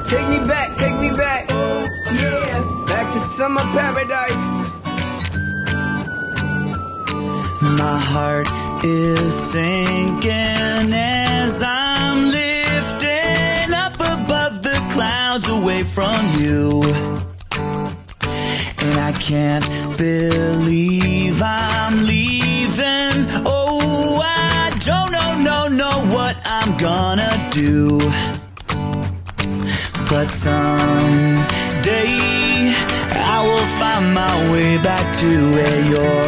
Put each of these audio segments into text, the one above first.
take me back, yeah, back to summer paradise. My heart is sinking as I'm lifting up above the clouds away from you. And I can't believe I'm leaving. Oh, I don't know what I'm gonna do. But someday I will find my way back to where your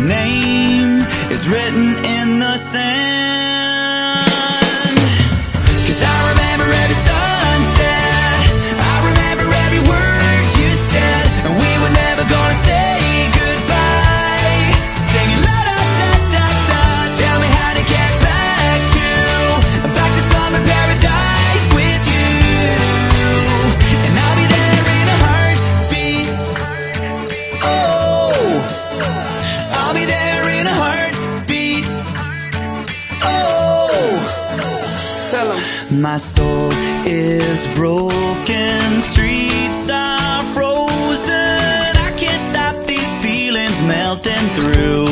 name is written in the sand. 'Cause I remember every sunset, I remember every word you said, and we were never gonna say goodbye. Singing la da da da da, tell me how to get back to summer paradise with you. And I'll be there in a heartbeat. Oh, I'll be there in a heartbeat. Oh, Tell 'em. my soul is broken, streets are frozen. I can't stop these feelings melting through.